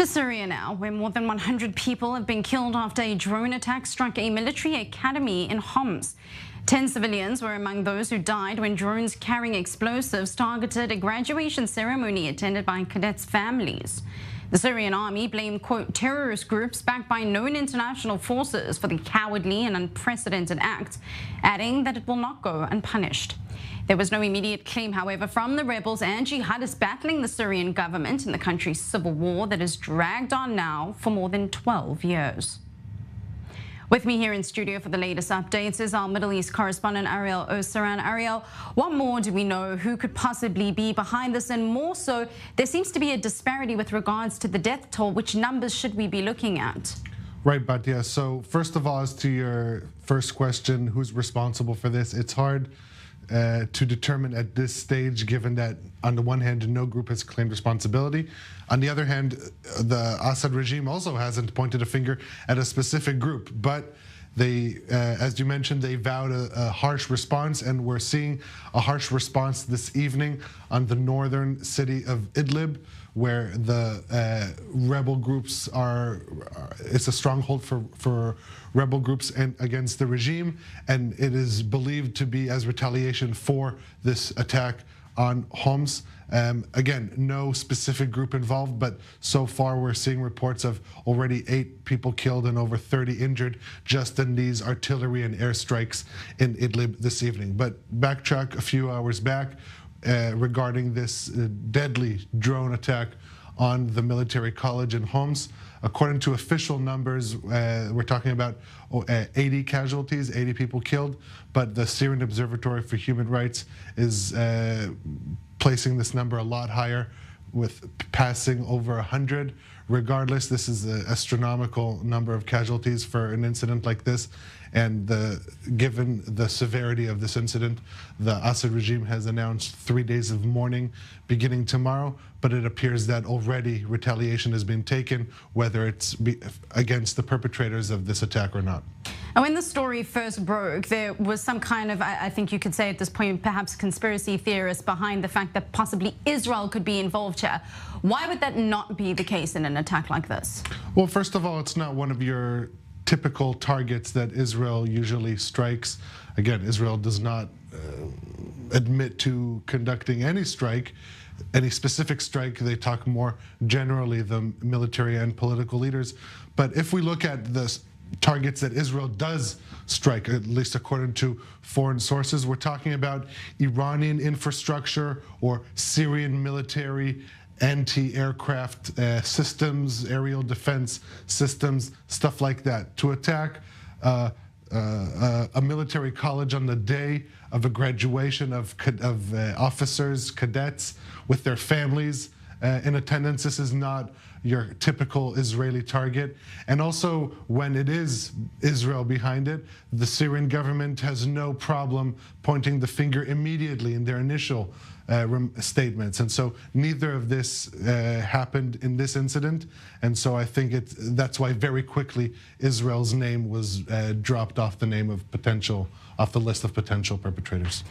To Syria now, where more than 100 people have been killed after a drone attack struck a military academy in Homs. 10 civilians were among those who died when drones carrying explosives targeted a graduation ceremony attended by cadets' families. The Syrian army blamed, quote, terrorist groups backed by known international forces for the cowardly and unprecedented act, adding that it will not go unpunished. There was no immediate claim, however, from the rebels and jihadists battling the Syrian government in the country's civil war that has dragged on now for more than 12 years. With me here in studio for the latest updates is our Middle East correspondent Ariel Osaran. Ariel, what more do we know? Who could possibly be behind this? And more so, there seems to be a disparity with regards to the death toll. Which numbers should we be looking at? Right, Batya. So first of all, as to your first question, who's responsible for this? It's hard to determine at this stage, given that on the one hand, no group has claimed responsibility. On the other hand, the Assad regime also hasn't pointed a finger at a specific group, but they, as you mentioned, they vowed a harsh response, and we're seeing a harsh response this evening on the northern city of Idlib, where the rebel groups it's a stronghold for rebel groups and against the regime, and it is believed to be as retaliation for this attack on Homs. Again, no specific group involved, but so far we're seeing reports of already 8 people killed and over 30 injured just in these artillery and airstrikes in Idlib this evening. But backtrack a few hours back regarding this deadly drone attack on the military college in Homs. According to official numbers, we're talking about 80 casualties, 80 people killed, but the Syrian Observatory for Human Rights is placing this number a lot higher, with passing over 100. Regardless, this is an astronomical number of casualties for an incident like this, and given the severity of this incident, the Assad regime has announced 3 days of mourning beginning tomorrow, but it appears that already retaliation has been taken, whether it's against the perpetrators of this attack or not. And when the story first broke, there was some kind of, I think you could say at this point, perhaps conspiracy theorists behind the fact that possibly Israel could be involved here. Why would that not be the case in an attack like this? Well, first of all, it's not one of your typical targets that Israel usually strikes. Again, Israel does not admit to conducting any strike, any specific strike. They talk more generally, the military and political leaders. But if we look at the targets that Israel does strike, at least according to foreign sources, we're talking about Iranian infrastructure or Syrian military anti-aircraft systems, aerial defense systems, stuff like that, to attack a military college on the day of a graduation of officers, cadets with their families in attendance. This is not your typical Israeli target. And also, when it is Israel behind it, the Syrian government has no problem pointing the finger immediately in their initial statements. And so neither of this happened in this incident. And so I think that's why very quickly Israel's name was dropped off the list of potential perpetrators.